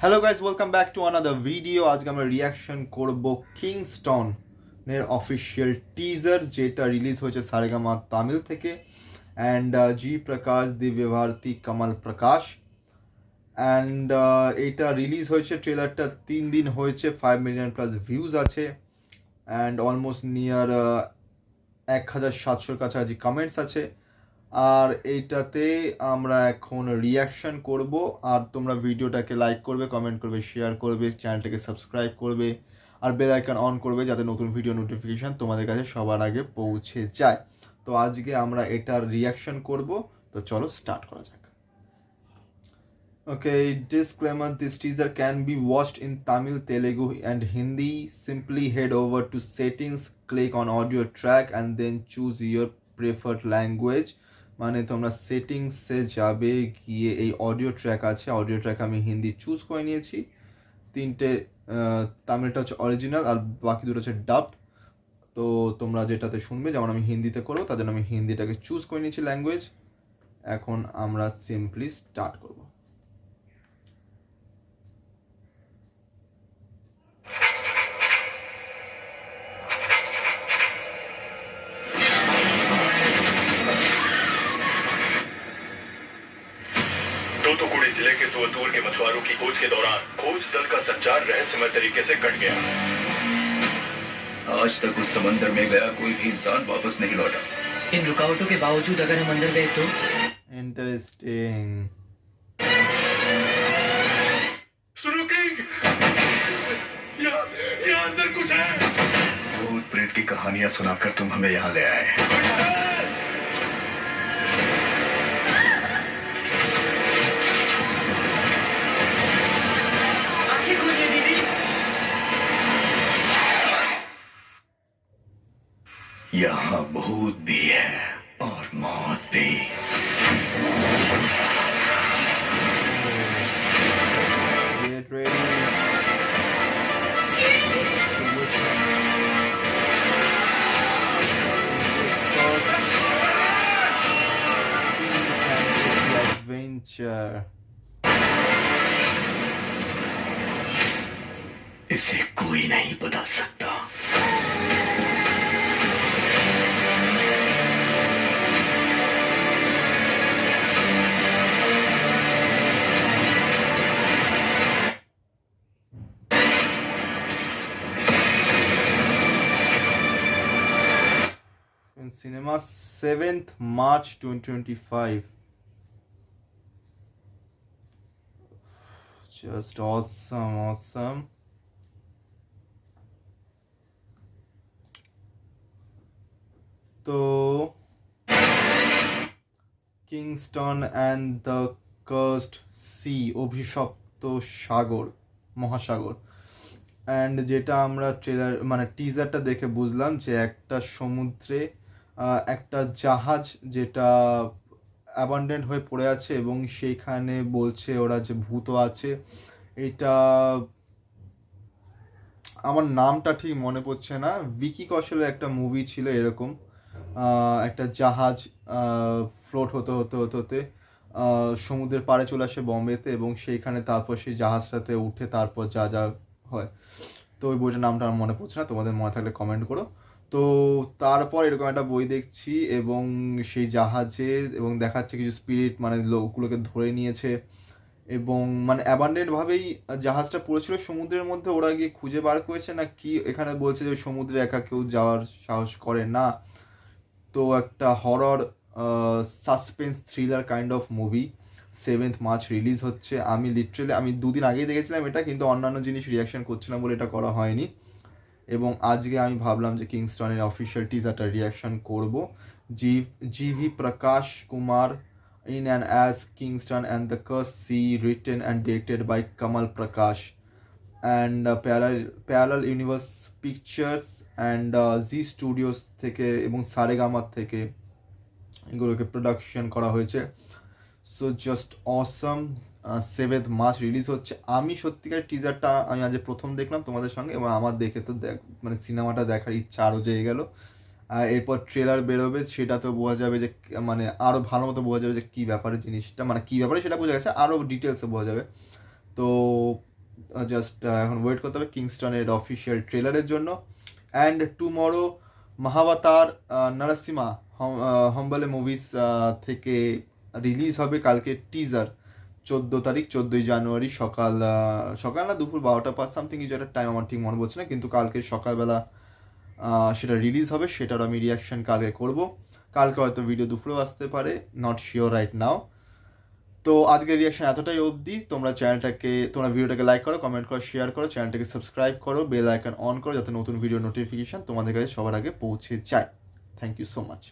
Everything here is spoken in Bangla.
Hello guys, welcome back to another video. আজকে আমরা রিয়াকশন করব কিংস্টন এর অফিসিয়াল টিজার, যেটা রিলিজ হয়েছে সারেগামা তামিল থেকে। And G Prakash, Divya Bharathi, Kamal Prakash. And এটা রিলিজ হয়েছে, ট্রেলারটা 3 দিন হয়েছে, 5 মিলিয়ন প্লাস ভিউজ আছে অ্যান্ড অলমোস্ট নিয়ার 1700 কাছাকাছি কমেন্টস আছে। আর এইটাতে আমরা এখন রিয়াকশন করব। আর তোমরা ভিডিওটাকে লাইক করবে, কমেন্ট করবে, শেয়ার করবে, চ্যানেলটাকে সাবস্ক্রাইব করবে আর বেল আইকন অন করবে, যাতে নতুন ভিডিও নোটিফিকেশান তোমাদের কাছে সবার আগে পৌঁছে যায়। তো আজকে আমরা এটার রিয়াকশন করব, তো চলো স্টার্ট করা যাক। Okay, disclaimer: this teaser can be watched in Tamil, Telugu and Hindi. Simply head over to settings, click on audio track and then choose your preferred language. মানে তোমরা সেটিংসে যাবে, গিয়ে এই অডিও ট্র্যাক আছে, অডিও ট্র্যাক আমি হিন্দি চুজ করে নিয়েছি। তিনটে তামিলটা হচ্ছে অরিজিনাল আর বাকি দুটো হচ্ছে ডাবড। তো তোমরা যেটাতে শুনবে, যেমন আমি হিন্দিতে করবো, তার জন্য আমি হিন্দিটাকে চুজ করে নিয়েছি ল্যাঙ্গুয়েজ। এখন আমরা সিম্পলি স্টার্ট করবো। तूतुकुड़ी जिले के तुअतूर के मछुआरों की खोज के दौरान खोज दल का संचार रहस्यमय तरीके से कट गया। आज तक उस समंदर में गया कोई भी इंसान वापस नहीं लौटा। इन रुकावटों के बावजूद अगर हम अंदर गए तो इंटरेस्टिंग। सुनो किंग, यहाँ अंदर कुछ है। भूत प्रेत की कहानियां सुनाकर तुम हमें यहाँ ले आए। आंखें खोलिए दीदी। यहाँ भूत भी है और मौत भी। Get ready. Adventure. इसे कोई नहीं बदल सकता। In cinema, 7th March 2025. Just awesome. তো Kingston and the cursed sea, অভিশপ্ত সাগর, মহাসাগর। অ্যান্ড যেটা আমরা ট্রেলার মানে টিজারটা দেখে বুঝলাম যে একটা সমুদ্রে একটা জাহাজ যেটা অ্যাবান্ডেন্ট হয়ে পড়ে আছে এবং সেইখানে বলছে ওরা যে ভূত আছে। এটা আমার নামটা ঠিক মনে পড়ছে না, ভিকি কৌশলের একটা মুভি ছিল এরকম। একটা জাহাজ ফ্লোট হতে সমুদ্রের পাড়ে চলে আসে বম্বেতে, এবং সেইখানে তারপর সেই জাহাজটাতে উঠে তারপর যা যা হয়। তো ওই বইটার নামটা আমার মনে পড়ছে না, তোমাদের মনে থাকলে কমেন্ট করো। তো তারপর এরকম একটা বই দেখছি এবং সেই জাহাজে এবং দেখাচ্ছে কিছু স্পিরিট, মানে লোকগুলোকে ধরে নিয়েছে এবং মানে অ্যাবান্ডেন্টভাবেই জাহাজটা পড়েছিল সমুদ্রের মধ্যে, ওরা গিয়ে খুঁজে বার করেছে না কি। এখানে বলছে যে সমুদ্রে একা কেউ যাওয়ার সাহস করে না। তো একটা horror suspense thriller kind of movie 7th March release হচ্ছে। আমি লিটারেলি 2 দিন আগেই দেখেছিলাম এটা, কিন্তু অন্যান্য জিনিস রিয়াকশন করছিলাম বলে এটা করা হয়নি। এবং আজকে আমি ভাবলাম যে কিংস্টনের অফিসিয়াল টিজারটা রিয়াকশন করব। জি.ভি. প্রকাশ Kumar in and as Kingston and the Cursed Sea, written and directed by Kamal Prakash, and Parallel Universe Pictures and G studios থেকে এবং সারেগামার থেকে এগুলোকে প্রোডাকশন করা হয়েছে। সো জাস্ট অসম। 7th মার্চ রিলিজ হচ্ছে। আমি সত্যিকার টিজারটা আমি আজ প্রথম দেখলাম তোমাদের সঙ্গে, এবং আমার দেখে তো মানে সিনেমাটা দেখার ইচ্ছা আরও জেগে গেল। এরপর ট্রেলার বেরোবে, সেটা তো বোঝা যাবে যে মানে আরও ভালো মতো বোঝা যাবে যে কী ব্যাপারে জিনিসটা, মানে কী ব্যাপারে সেটা বোঝা গেছে, আরও ডিটেলসে বোঝা যাবে। তো জাস্ট এখন ওয়েট করতে হবে কিংস্টনের অফিসিয়াল ট্রেলারের জন্য। And tomorrow Mahavatar Narsimha Hombale movies থেকে রিলিজ হবে কালকে টিজার, 14 তারিখ 14ই জানুয়ারি সকাল না দুপুর 12টা 5 সামথিং কিছু একটা টাইম আমার ঠিক মনে পড়ছে না, কিন্তু কালকে সকালবেলা সেটা রিলিজ হবে, সেটার আমি রিয়াকশন কালকে করব। কালকে হয়তো ভিডিও দুপুরেও আসতে পারে, নট শিওর রাইট নাও। তো আজকের রিয়াকশন এতটাই অবধি। তোমরা ভিডিওটাকে লাইক করো, কমেন্ট করো, শেয়ার করো, চ্যানেলটাকে সাবস্ক্রাইব করো, বেল আইকন অন করো যাতে নতুন ভিডিও নোটিফিকেশন তোমাদের কাছে সবার আগে পৌঁছে যায়। Thank you so much.